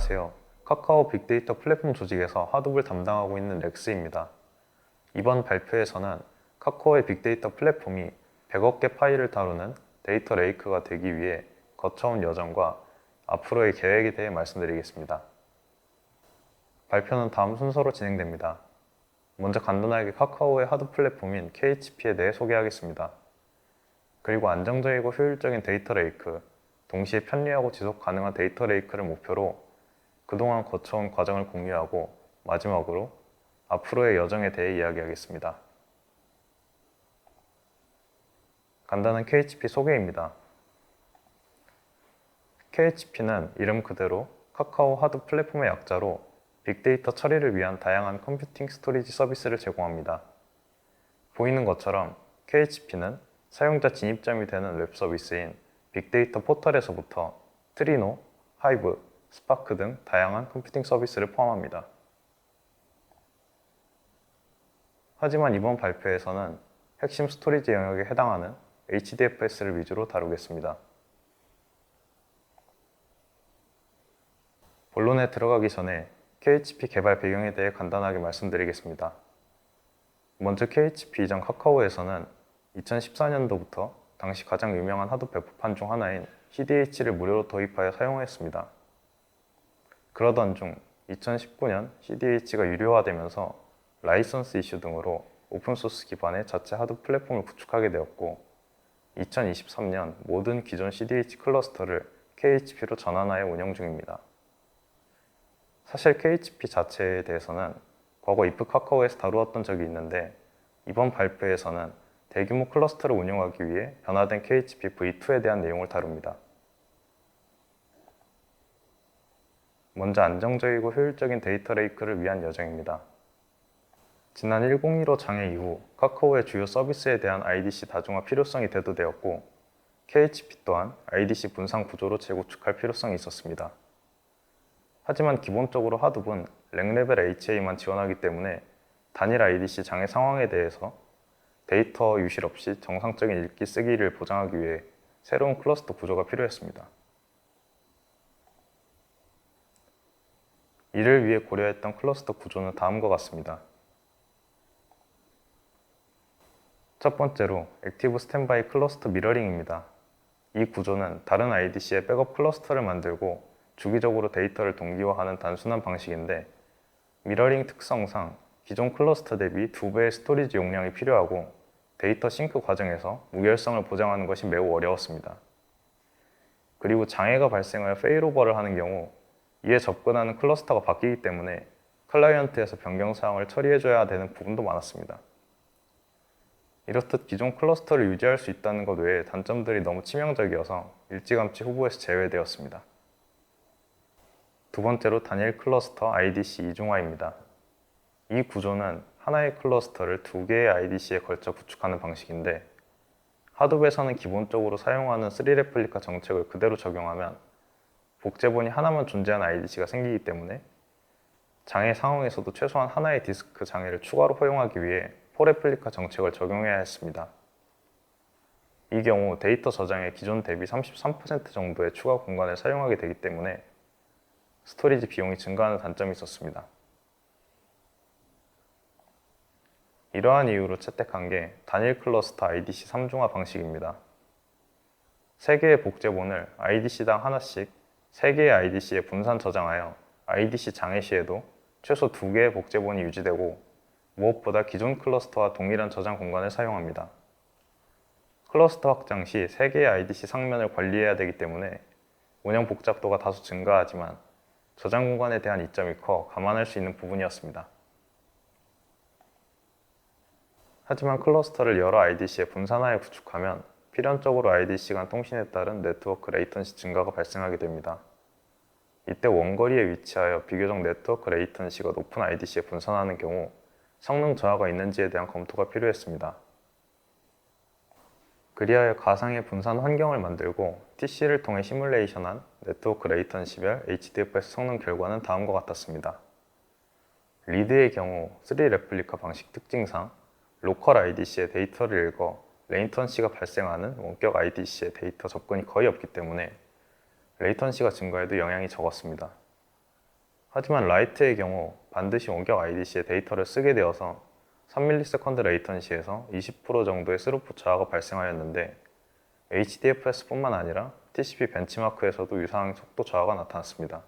안녕하세요. 카카오 빅데이터 플랫폼 조직에서 하둡을 담당하고 있는 렉스입니다. 이번 발표에서는 카카오의 빅데이터 플랫폼이 100억 개 파일을 다루는 데이터 레이크가 되기 위해 거쳐온 여정과 앞으로의 계획에 대해 말씀드리겠습니다. 발표는 다음 순서로 진행됩니다. 먼저 간단하게 카카오의 하드 플랫폼인 KHP에 대해 소개하겠습니다. 그리고 안정적이고 효율적인 데이터 레이크, 동시에 편리하고 지속 가능한 데이터 레이크를 목표로 그동안 거쳐온 과정을 공유하고 마지막으로 앞으로의 여정에 대해 이야기하겠습니다. 간단한 KHP 소개입니다. KHP는 이름 그대로 카카오 하드 플랫폼의 약자로 빅데이터 처리를 위한 다양한 컴퓨팅 스토리지 서비스를 제공합니다. 보이는 것처럼 KHP는 사용자 진입점이 되는 웹 서비스인 빅데이터 포털에서부터 트리노, 하이브, 스파크 등 다양한 컴퓨팅 서비스를 포함합니다. 하지만 이번 발표에서는 핵심 스토리지 영역에 해당하는 HDFS를 위주로 다루겠습니다. 본론에 들어가기 전에 KHP 개발 배경에 대해 간단하게 말씀드리겠습니다. 먼저 KHP 이전 카카오에서는 2014년도부터 당시 가장 유명한 하드 배포판 중 하나인 CDH를 무료로 도입하여 사용했습니다. 그러던 중 2019년 CDH가 유료화되면서 라이선스 이슈 등으로 오픈소스 기반의 자체 하드 플랫폼을 구축하게 되었고 2023년 모든 기존 CDH 클러스터를 KHP로 전환하여 운영 중입니다. 사실 KHP 자체에 대해서는 과거 이프 카카오에서 다루었던 적이 있는데 이번 발표에서는 대규모 클러스터를 운영하기 위해 변화된 KHP V2에 대한 내용을 다룹니다. 먼저 안정적이고 효율적인 데이터 레이크를 위한 여정입니다. 지난 1015 장애 이후 카카오의 주요 서비스에 대한 IDC 다중화 필요성이 대두되었고 KHP 또한 IDC 분산 구조로 재구축할 필요성이 있었습니다. 하지만 기본적으로 하둡은 랭레벨 HA만 지원하기 때문에 단일 IDC 장애 상황에 대해서 데이터 유실 없이 정상적인 읽기 쓰기를 보장하기 위해 새로운 클러스터 구조가 필요했습니다. 이를 위해 고려했던 클러스터 구조는 다음과 같습니다. 첫 번째로 액티브 스탠바이 클러스터 미러링입니다. 이 구조는 다른 IDC의 백업 클러스터를 만들고 주기적으로 데이터를 동기화하는 단순한 방식인데 미러링 특성상 기존 클러스터 대비 2배의 스토리지 용량이 필요하고 데이터 싱크 과정에서 무결성을 보장하는 것이 매우 어려웠습니다. 그리고 장애가 발생하여 페일오버를 하는 경우 이에 접근하는 클러스터가 바뀌기 때문에 클라이언트에서 변경 사항을 처리해줘야 되는 부분도 많았습니다. 이렇듯 기존 클러스터를 유지할 수 있다는 것 외에 단점들이 너무 치명적이어서 일찌감치 후보에서 제외되었습니다. 두 번째로 단일 클러스터 IDC 이중화입니다. 이 구조는 하나의 클러스터를 두 개의 IDC에 걸쳐 구축하는 방식인데 하둡에서는 기본적으로 사용하는 3레플리카 정책을 그대로 적용하면 복제본이 하나만 존재하는 IDC가 생기기 때문에 장애 상황에서도 최소한 하나의 디스크 장애를 추가로 허용하기 위해 4레플리카 정책을 적용해야 했습니다. 이 경우 데이터 저장의 기존 대비 33% 정도의 추가 공간을 사용하게 되기 때문에 스토리지 비용이 증가하는 단점이 있었습니다. 이러한 이유로 채택한 게 단일 클러스터 IDC 3중화 방식입니다. 3개의 복제본을 IDC당 하나씩 3개의 IDC에 분산 저장하여 IDC 장애 시에도 최소 2개의 복제본이 유지되고 무엇보다 기존 클러스터와 동일한 저장 공간을 사용합니다. 클러스터 확장 시 3개의 IDC 상면을 관리해야 되기 때문에 운영 복잡도가 다소 증가하지만 저장 공간에 대한 이점이 커 감안할 수 있는 부분이었습니다. 하지만 클러스터를 여러 IDC에 분산하여 구축하면 필연적으로 IDC 간 통신에 따른 네트워크 레이턴시 증가가 발생하게 됩니다. 이때 원거리에 위치하여 비교적 네트워크 레이턴시가 높은 IDC에 분산하는 경우 성능 저하가 있는지에 대한 검토가 필요했습니다. 그리하여 가상의 분산 환경을 만들고 TC를 통해 시뮬레이션한 네트워크 레이턴시별 HDFS 성능 결과는 다음과 같았습니다. 리드의 경우 3레플리카 방식 특징상 로컬 IDC의 데이터를 읽어 레이턴시가 발생하는 원격 IDC의 데이터 접근이 거의 없기 때문에 레이턴시가 증가해도 영향이 적었습니다. 하지만 라이트의 경우 반드시 원격 IDC에 데이터를 쓰게 되어서 3ms 레이턴시에서 20% 정도의 스루풋 저하가 발생하였는데 HDFS뿐만 아니라 TCP 벤치마크에서도 유사한 속도 저하가 나타났습니다.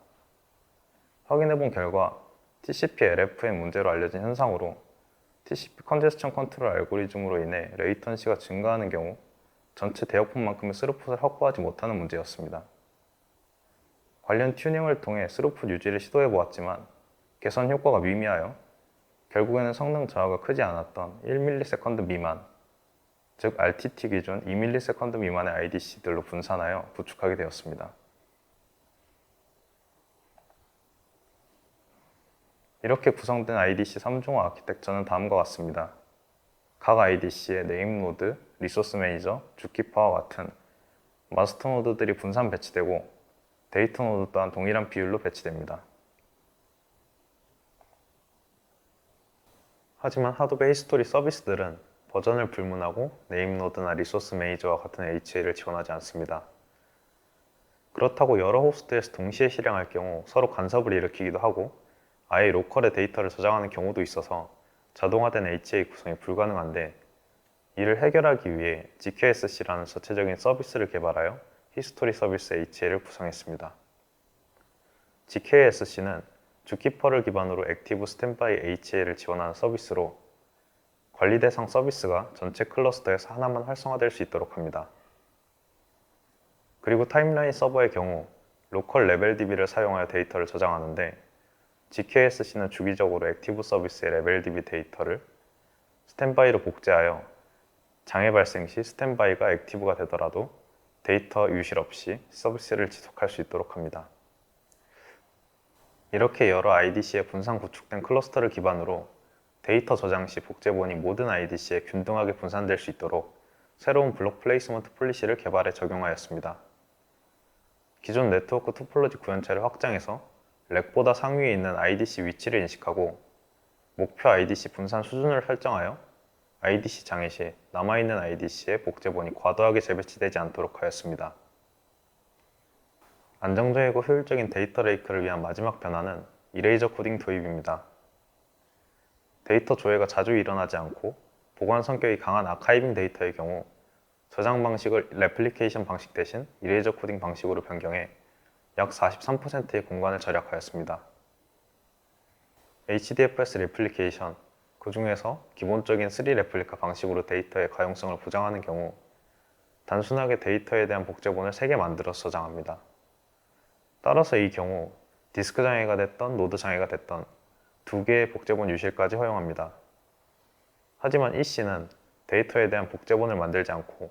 확인해본 결과 TCP LF의 문제로 알려진 현상으로 TCP 컨제스천 컨트롤 알고리즘으로 인해 레이턴시가 증가하는 경우 전체 대역폭만큼의 스루풋을 확보하지 못하는 문제였습니다. 관련 튜닝을 통해 스루풋 유지를 시도해 보았지만 개선 효과가 미미하여 결국에는 성능 저하가 크지 않았던 1ms 미만, 즉 RTT 기준 2ms 미만의 IDC들로 분산하여 구축하게 되었습니다. 이렇게 구성된 IDC 3종화 아키텍처는 다음과 같습니다. 각 IDC의 네임 노드, 리소스 매니저, 주키퍼와 같은 마스터 노드들이 분산 배치되고 데이터 노드 또한 동일한 비율로 배치됩니다. 하지만 하도 베이스스토리 서비스들은 버전을 불문하고 네임 노드나 리소스 매니저와 같은 HA를 지원하지 않습니다. 그렇다고 여러 호스트에서 동시에 실행할 경우 서로 간섭을 일으키기도 하고 아예 로컬에 데이터를 저장하는 경우도 있어서 자동화된 HA 구성이 불가능한데 이를 해결하기 위해 GKSC라는 자체적인 서비스를 개발하여 히스토리 서비스 HA를 구성했습니다. GKSC는 주키퍼를 기반으로 액티브 스탠바이 HA를 지원하는 서비스로 관리 대상 서비스가 전체 클러스터에서 하나만 활성화될 수 있도록 합니다. 그리고 타임라인 서버의 경우 로컬 레벨 DB를 사용하여 데이터를 저장하는데 GKSC는 주기적으로 액티브 서비스의 레벨 DB 데이터를 스탠바이로 복제하여 장애 발생 시 스탠바이가 액티브가 되더라도 데이터 유실 없이 서비스를 지속할 수 있도록 합니다. 이렇게 여러 IDC의 분산 구축된 클러스터를 기반으로 데이터 저장 시 복제본이 모든 IDC에 균등하게 분산될 수 있도록 새로운 블록 플레이스먼트 폴리시를 개발해 적용하였습니다. 기존 네트워크 토폴로지 구현체를 확장해서 렉보다 상위에 있는 IDC 위치를 인식하고 목표 IDC 분산 수준을 설정하여 IDC 장애 시 남아있는 IDC의 복제본이 과도하게 재배치되지 않도록 하였습니다. 안정적이고 효율적인 데이터 레이크를 위한 마지막 변화는 이레이저 코딩 도입입니다. 데이터 조회가 자주 일어나지 않고 보관 성격이 강한 아카이빙 데이터의 경우 저장 방식을 레플리케이션 방식 대신 이레이저 코딩 방식으로 변경해 약 43%의 공간을 절약하였습니다. HDFS 레플리케이션, 그 중에서 기본적인 3레플리카 방식으로 데이터의 가용성을 보장하는 경우 단순하게 데이터에 대한 복제본을 3개 만들어서 저장합니다. 따라서 이 경우 디스크 장애가 됐던 노드 장애가 됐던 2개의 복제본 유실까지 허용합니다. 하지만 EC는 데이터에 대한 복제본을 만들지 않고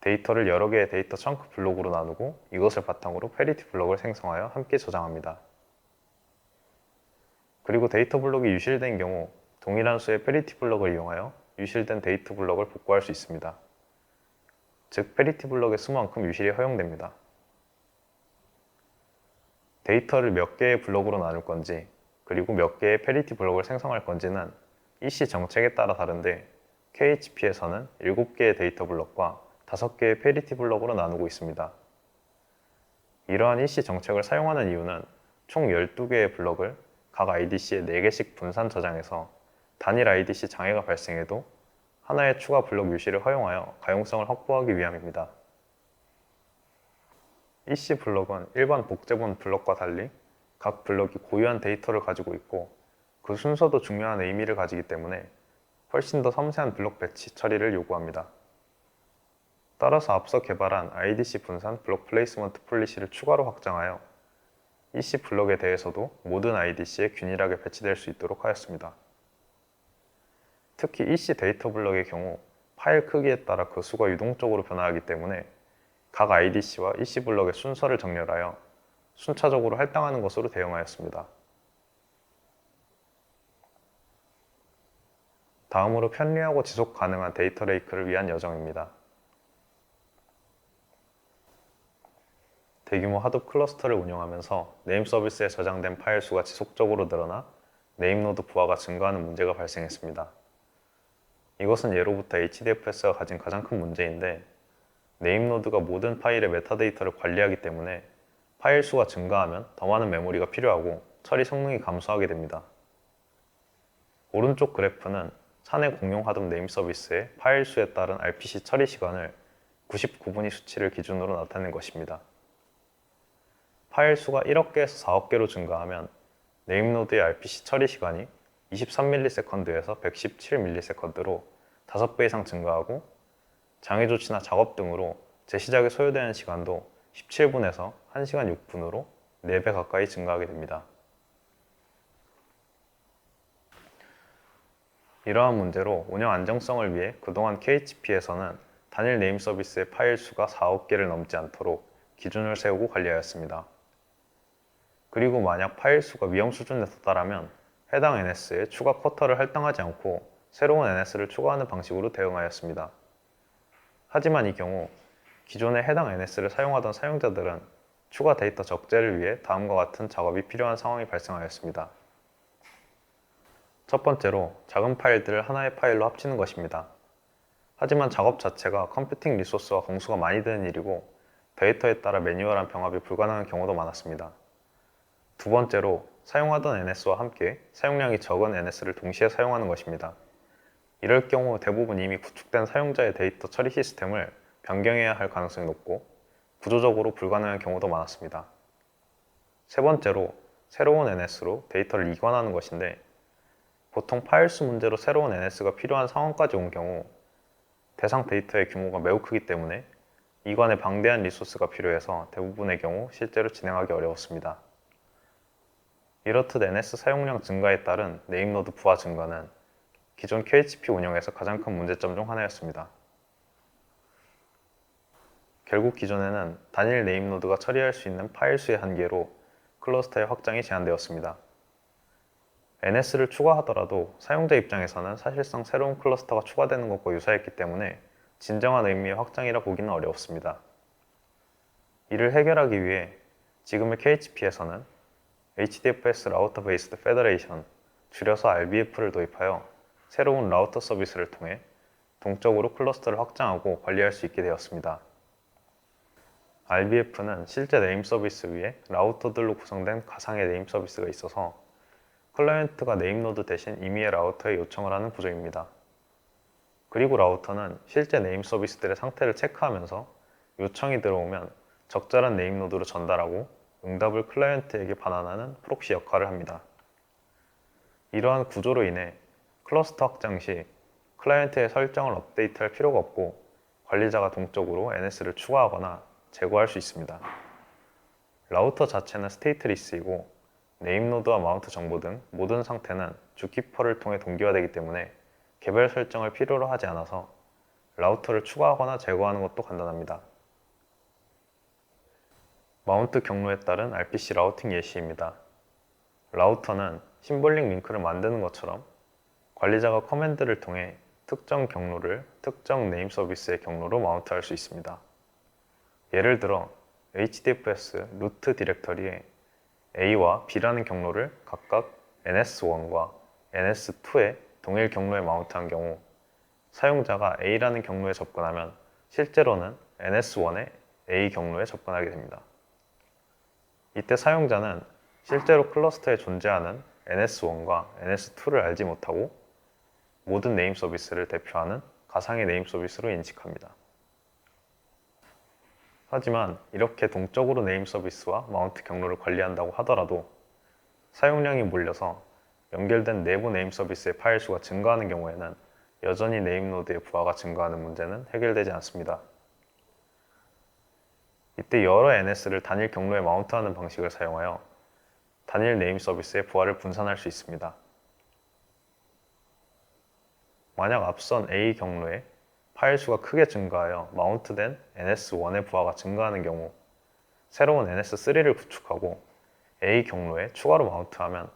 데이터를 여러 개의 데이터 청크 블록으로 나누고 이것을 바탕으로 페리티 블록을 생성하여 함께 저장합니다. 그리고 데이터 블록이 유실된 경우 동일한 수의 페리티 블록을 이용하여 유실된 데이터 블록을 복구할 수 있습니다. 즉 페리티 블록의 수만큼 유실이 허용됩니다. 데이터를 몇 개의 블록으로 나눌 건지 그리고 몇 개의 페리티 블록을 생성할 건지는 EC 정책에 따라 다른데 KHP에서는 7개의 데이터 블록과 5개의 페리티 블록으로 나누고 있습니다. 이러한 EC 정책을 사용하는 이유는 총 12개의 블록을 각 IDC에 4개씩 분산 저장해서 단일 IDC 장애가 발생해도 하나의 추가 블록 유실을 허용하여 가용성을 확보하기 위함입니다. EC 블록은 일반 복제본 블록과 달리 각 블록이 고유한 데이터를 가지고 있고 그 순서도 중요한 의미를 가지기 때문에 훨씬 더 섬세한 블록 배치 처리를 요구합니다. 따라서 앞서 개발한 IDC 분산 블록 플레이스먼트 폴리시를 추가로 확장하여 EC 블록에 대해서도 모든 IDC에 균일하게 배치될 수 있도록 하였습니다. 특히 EC 데이터 블록의 경우 파일 크기에 따라 그 수가 유동적으로 변화하기 때문에 각 IDC와 EC 블록의 순서를 정렬하여 순차적으로 할당하는 것으로 대응하였습니다. 다음으로 편리하고 지속 가능한 데이터 레이크를 위한 여정입니다. 대규모 하둡 클러스터를 운영하면서 네임 서비스에 저장된 파일 수가 지속적으로 늘어나 네임 노드 부하가 증가하는 문제가 발생했습니다. 이것은 예로부터 HDFS가 가진 가장 큰 문제인데 네임 노드가 모든 파일의 메타데이터를 관리하기 때문에 파일 수가 증가하면 더 많은 메모리가 필요하고 처리 성능이 감소하게 됩니다. 오른쪽 그래프는 사내 공용 하드 네임 서비스의 파일 수에 따른 RPC 처리 시간을 99분위 수치를 기준으로 나타낸 것입니다. 파일 수가 1억 개에서 4억 개로 증가하면 네임노드의 RPC 처리 시간이 23ms에서 117ms로 5배 이상 증가하고 장애 조치나 작업 등으로 재시작에 소요되는 시간도 17분에서 1시간 6분으로 4배 가까이 증가하게 됩니다. 이러한 문제로 운영 안정성을 위해 그동안 KHP에서는 단일 네임 서비스의 파일 수가 4억 개를 넘지 않도록 기준을 세우고 관리하였습니다. 그리고 만약 파일 수가 위험 수준에 도달하면 해당 NS에 추가 쿼터를 할당하지 않고 새로운 NS를 추가하는 방식으로 대응하였습니다. 하지만 이 경우 기존에 해당 NS를 사용하던 사용자들은 추가 데이터 적재를 위해 다음과 같은 작업이 필요한 상황이 발생하였습니다. 첫 번째로 작은 파일들을 하나의 파일로 합치는 것입니다. 하지만 작업 자체가 컴퓨팅 리소스와 공수가 많이 드는 일이고 데이터에 따라 매뉴얼한 병합이 불가능한 경우도 많았습니다. 두 번째로 사용하던 NS와 함께 사용량이 적은 NS를 동시에 사용하는 것입니다. 이럴 경우 대부분 이미 구축된 사용자의 데이터 처리 시스템을 변경해야 할 가능성이 높고 구조적으로 불가능한 경우도 많았습니다. 세 번째로 새로운 NS로 데이터를 이관하는 것인데 보통 파일 수 문제로 새로운 NS가 필요한 상황까지 온 경우 대상 데이터의 규모가 매우 크기 때문에 이관에 방대한 리소스가 필요해서 대부분의 경우 실제로 진행하기 어려웠습니다. 이렇듯 NS 사용량 증가에 따른 네임노드 부하 증가는 기존 KHP 운영에서 가장 큰 문제점 중 하나였습니다. 결국 기존에는 단일 네임노드가 처리할 수 있는 파일 수의 한계로 클러스터의 확장이 제한되었습니다. NS를 추가하더라도 사용자 입장에서는 사실상 새로운 클러스터가 추가되는 것과 유사했기 때문에 진정한 의미의 확장이라 보기는 어렵습니다. 이를 해결하기 위해 지금의 KHP에서는 HDFS 라우터 베이스드 페더레이션, 줄여서 RBF를 도입하여 새로운 라우터 서비스를 통해 동적으로 클러스터를 확장하고 관리할 수 있게 되었습니다. RBF는 실제 네임 서비스 위에 라우터들로 구성된 가상의 네임 서비스가 있어서 클라이언트가 네임노드 대신 임의의 라우터에 요청을 하는 구조입니다. 그리고 라우터는 실제 네임 서비스들의 상태를 체크하면서 요청이 들어오면 적절한 네임노드로 전달하고 응답을 클라이언트에게 반환하는 프록시 역할을 합니다. 이러한 구조로 인해 클러스터 확장 시 클라이언트의 설정을 업데이트할 필요가 없고 관리자가 동적으로 NS를 추가하거나 제거할 수 있습니다. 라우터 자체는 스테이트리스이고 네임노드와 마운트 정보 등 모든 상태는 주키퍼를 통해 동기화되기 때문에 개별 설정을 필요로 하지 않아서 라우터를 추가하거나 제거하는 것도 간단합니다. 마운트 경로에 따른 RPC 라우팅 예시입니다. 라우터는 심볼릭 링크를 만드는 것처럼 관리자가 커맨드를 통해 특정 경로를 특정 네임 서비스의 경로로 마운트할 수 있습니다. 예를 들어 HDFS 루트 디렉터리에 A와 B라는 경로를 각각 NS1과 NS2의 동일 경로에 마운트한 경우 사용자가 A라는 경로에 접근하면 실제로는 NS1의 A 경로에 접근하게 됩니다. 이때 사용자는 실제로 클러스터에 존재하는 NS1과 NS2를 알지 못하고 모든 네임 서비스를 대표하는 가상의 네임 서비스로 인식합니다. 하지만 이렇게 동적으로 네임 서비스와 마운트 경로를 관리한다고 하더라도 사용량이 몰려서 연결된 내부 네임 서비스의 파일 수가 증가하는 경우에는 여전히 네임 노드의 부하가 증가하는 문제는 해결되지 않습니다. 이때 여러 NS를 단일 경로에 마운트하는 방식을 사용하여 단일 네임 서비스의 부하를 분산할 수 있습니다. 만약 앞선 A 경로에 파일 수가 크게 증가하여 마운트된 NS1의 부하가 증가하는 경우 새로운 NS3를 구축하고 A 경로에 추가로 마운트하면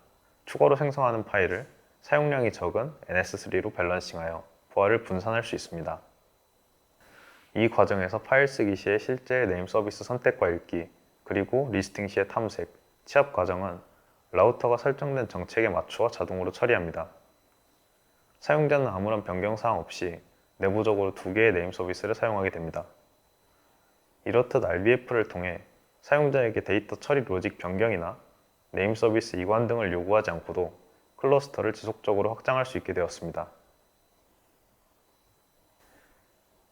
추가로 생성하는 파일을 사용량이 적은 NS3로 밸런싱하여 부하를 분산할 수 있습니다. 이 과정에서 파일 쓰기 시의 실제 네임 서비스 선택과 읽기, 그리고 리스팅 시의 탐색, 취합 과정은 라우터가 설정된 정책에 맞추어 자동으로 처리합니다. 사용자는 아무런 변경 사항 없이 내부적으로 2개의 네임 서비스를 사용하게 됩니다. 이렇듯 RBF를 통해 사용자에게 데이터 처리 로직 변경이나 네임 서비스 이관 등을 요구하지 않고도 클러스터를 지속적으로 확장할 수 있게 되었습니다.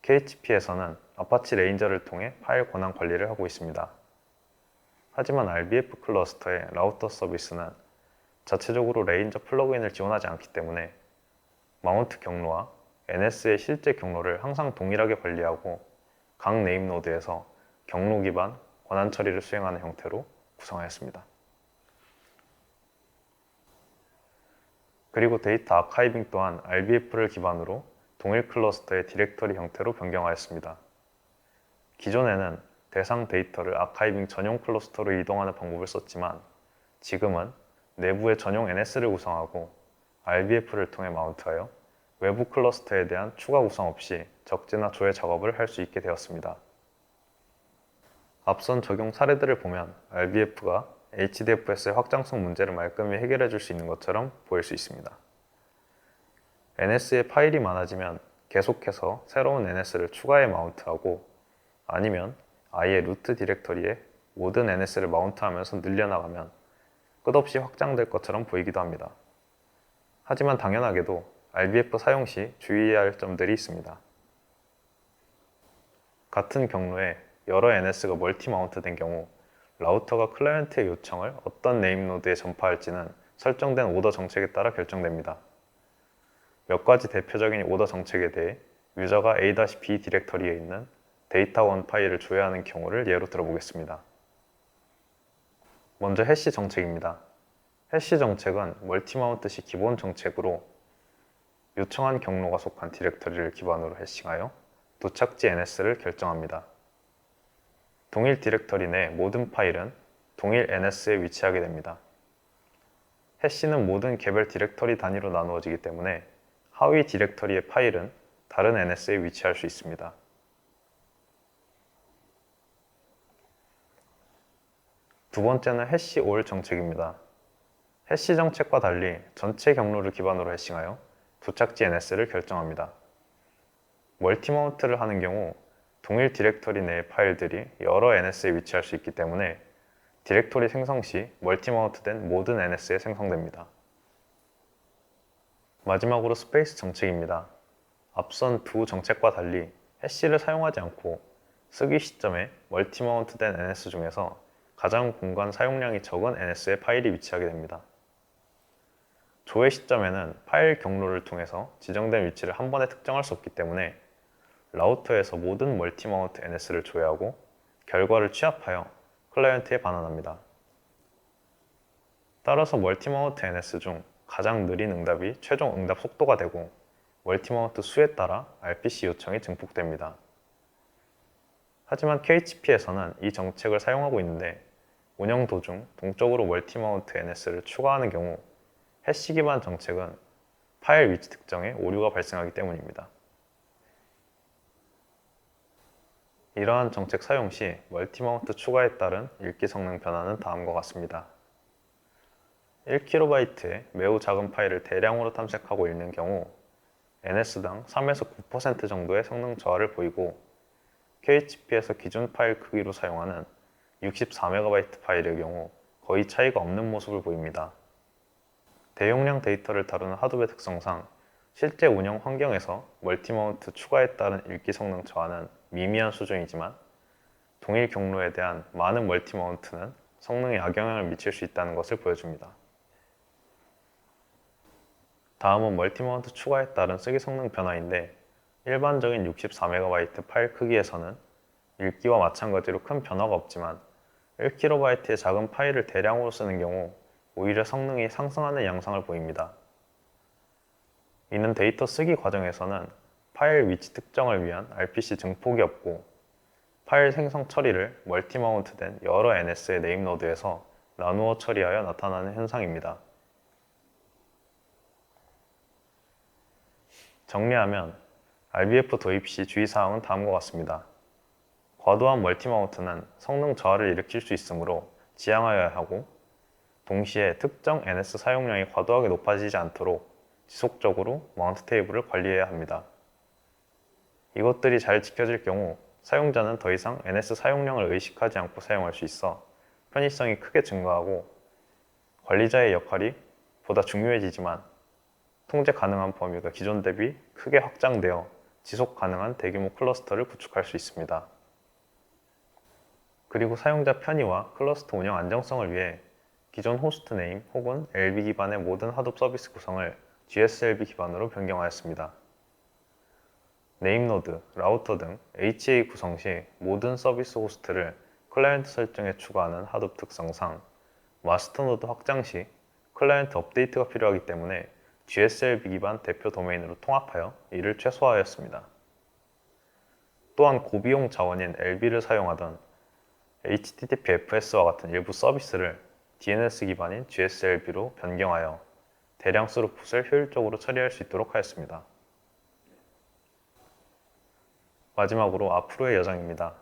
KHP에서는 아파치 레인저를 통해 파일 권한 관리를 하고 있습니다. 하지만 RBF 클러스터의 라우터 서비스는 자체적으로 레인저 플러그인을 지원하지 않기 때문에 마운트 경로와 NS의 실제 경로를 항상 동일하게 관리하고 각 네임 노드에서 경로 기반 권한 처리를 수행하는 형태로 구성하였습니다. 그리고 데이터 아카이빙 또한 RBF를 기반으로 동일 클러스터의 디렉터리 형태로 변경하였습니다. 기존에는 대상 데이터를 아카이빙 전용 클러스터로 이동하는 방법을 썼지만 지금은 내부에 전용 NS를 구성하고 RBF를 통해 마운트하여 외부 클러스터에 대한 추가 구성 없이 적재나 조회 작업을 할 수 있게 되었습니다. 앞선 적용 사례들을 보면 RBF가 HDFS의 확장성 문제를 말끔히 해결해 줄 수 있는 것처럼 보일 수 있습니다. NS에 파일이 많아지면 계속해서 새로운 NS를 추가해 마운트하고 아니면 아예 루트 디렉터리에 모든 NS를 마운트하면서 늘려나가면 끝없이 확장될 것처럼 보이기도 합니다. 하지만 당연하게도 RBF 사용 시 주의해야 할 점들이 있습니다. 같은 경로에 여러 NS가 멀티 마운트된 경우 라우터가 클라이언트의 요청을 어떤 네임 노드에 전파할지는 설정된 오더 정책에 따라 결정됩니다. 몇 가지 대표적인 오더 정책에 대해 유저가 A-B 디렉터리에 있는 데이터1 파일을 조회하는 경우를 예로 들어보겠습니다. 먼저 해시 정책입니다. 해시 정책은 멀티 마운트 시 기본 정책으로 요청한 경로가 속한 디렉터리를 기반으로 해싱하여 도착지 NS를 결정합니다. 동일 디렉터리 내 모든 파일은 동일 NS에 위치하게 됩니다. 해시는 모든 개별 디렉터리 단위로 나누어지기 때문에 하위 디렉터리의 파일은 다른 NS에 위치할 수 있습니다. 두 번째는 해시 올 정책입니다. 해시 정책과 달리 전체 경로를 기반으로 해싱하여 도착지 NS를 결정합니다. 멀티 마운트를 하는 경우 동일 디렉터리 내의 파일들이 여러 NS에 위치할 수 있기 때문에 디렉터리 생성 시 멀티 마운트된 모든 NS에 생성됩니다. 마지막으로 스페이스 정책입니다. 앞선 두 정책과 달리 해시를 사용하지 않고 쓰기 시점에 멀티 마운트된 NS 중에서 가장 공간 사용량이 적은 NS에 파일이 위치하게 됩니다. 조회 시점에는 파일 경로를 통해서 지정된 위치를 한 번에 특정할 수 없기 때문에 라우터에서 모든 멀티 마운트 NS를 조회하고 결과를 취합하여 클라이언트에 반환합니다. 따라서 멀티 마운트 NS 중 가장 느린 응답이 최종 응답 속도가 되고 멀티 마운트 수에 따라 RPC 요청이 증폭됩니다. 하지만 KHP에서는 이 정책을 사용하고 있는데 운영 도중 동적으로 멀티 마운트 NS를 추가하는 경우 해시 기반 정책은 파일 위치 특정에 오류가 발생하기 때문입니다. 이러한 정책 사용 시 멀티 마운트 추가에 따른 읽기 성능 변화는 다음과 같습니다. 1KB의 매우 작은 파일을 대량으로 탐색하고 읽는 경우 NS당 3에서 9% 정도의 성능 저하를 보이고 KHP에서 기존 파일 크기로 사용하는 64MB 파일의 경우 거의 차이가 없는 모습을 보입니다. 대용량 데이터를 다루는 하드웨어 특성상 실제 운영 환경에서 멀티 마운트 추가에 따른 읽기 성능 저하는 미미한 수준이지만 동일 경로에 대한 많은 멀티 마운트는 성능에 악영향을 미칠 수 있다는 것을 보여줍니다. 다음은 멀티 마운트 추가에 따른 쓰기 성능 변화인데 일반적인 64MB 파일 크기에서는 읽기와 마찬가지로 큰 변화가 없지만 1KB의 작은 파일을 대량으로 쓰는 경우 오히려 성능이 상승하는 양상을 보입니다. 이는 데이터 쓰기 과정에서는 파일 위치 특정을 위한 RPC 증폭이 없고 파일 생성 처리를 멀티 마운트된 여러 NS의 네임 노드에서 나누어 처리하여 나타나는 현상입니다. 정리하면 RBF 도입 시 주의사항은 다음과 같습니다. 과도한 멀티 마운트는 성능 저하를 일으킬 수 있으므로 지양하여야 하고 동시에 특정 NS 사용량이 과도하게 높아지지 않도록 지속적으로 마운트 테이블을 관리해야 합니다. 이것들이 잘 지켜질 경우 사용자는 더 이상 NS 사용량을 의식하지 않고 사용할 수 있어 편의성이 크게 증가하고 관리자의 역할이 보다 중요해지지만 통제 가능한 범위가 기존 대비 크게 확장되어 지속 가능한 대규모 클러스터를 구축할 수 있습니다. 그리고 사용자 편의와 클러스터 운영 안정성을 위해 기존 호스트 네임 혹은 LB 기반의 모든 하둡 서비스 구성을 GSLB 기반으로 변경하였습니다. 네임 노드, 라우터 등 HA 구성 시 모든 서비스 호스트를 클라이언트 설정에 추가하는 하둡 특성상 마스터 노드 확장 시 클라이언트 업데이트가 필요하기 때문에 GSLB 기반 대표 도메인으로 통합하여 이를 최소화하였습니다. 또한 고비용 자원인 LB를 사용하던 HTTPFS와 같은 일부 서비스를 DNS 기반인 GSLB로 변경하여 대량 스루풋을 효율적으로 처리할 수 있도록 하였습니다. 마지막으로 앞으로의 여정입니다.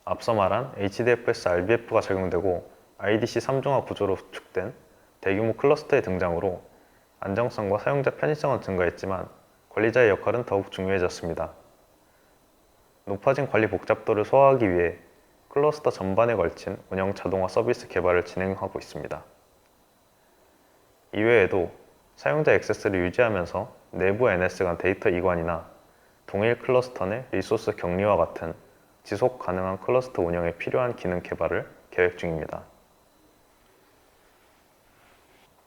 앞서 말한 HDFS RBF가 적용되고 IDC 3중화 구조로 구축된 대규모 클러스터의 등장으로 안정성과 사용자 편의성은 증가했지만 관리자의 역할은 더욱 중요해졌습니다. 높아진 관리 복잡도를 소화하기 위해 클러스터 전반에 걸친 운영 자동화 서비스 개발을 진행하고 있습니다. 이외에도 사용자 액세스를 유지하면서 내부 NS 간 데이터 이관이나 동일 클러스터 내 리소스 격리와 같은 지속 가능한 클러스터 운영에 필요한 기능 개발을 계획 중입니다.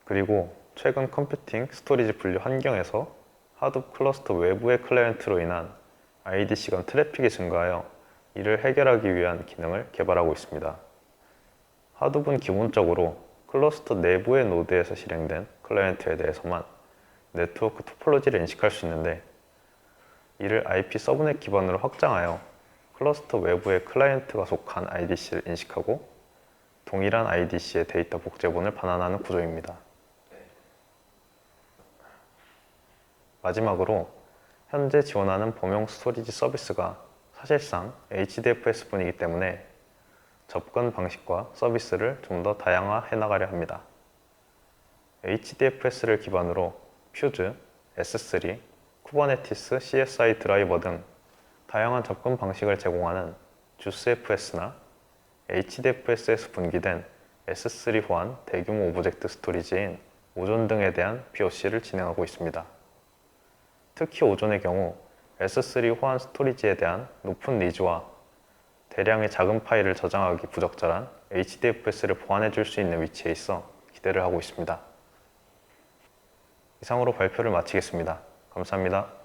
그리고 최근 컴퓨팅, 스토리지 분류 환경에서 하둡 클러스터 외부의 클라이언트로 인한 IDC 간 트래픽이 증가하여 이를 해결하기 위한 기능을 개발하고 있습니다. 하둡은 기본적으로 클러스터 내부의 노드에서 실행된 클라이언트에 대해서만 네트워크 토폴로지를 인식할 수 있는데 이를 IP 서브넷 기반으로 확장하여 클러스터 외부의 클라이언트가 속한 IDC를 인식하고 동일한 IDC의 데이터 복제본을 반환하는 구조입니다. 마지막으로 현재 지원하는 범용 스토리지 서비스가 사실상 HDFS뿐이기 때문에 접근 방식과 서비스를 좀 더 다양화해 나가려 합니다. HDFS를 기반으로 퓨즈, S3, 쿠버네티스 CSI 드라이버 등 다양한 접근 방식을 제공하는 주스FS나 HDFS에서 분기된 S3 호환 대규모 오브젝트 스토리지인 오존 등에 대한 POC를 진행하고 있습니다. 특히 오존의 경우 S3 호환 스토리지에 대한 높은 니즈와 대량의 작은 파일을 저장하기 부적절한 HDFS를 보완해 줄 수 있는 위치에 있어 기대를 하고 있습니다. 이상으로 발표를 마치겠습니다. 감사합니다.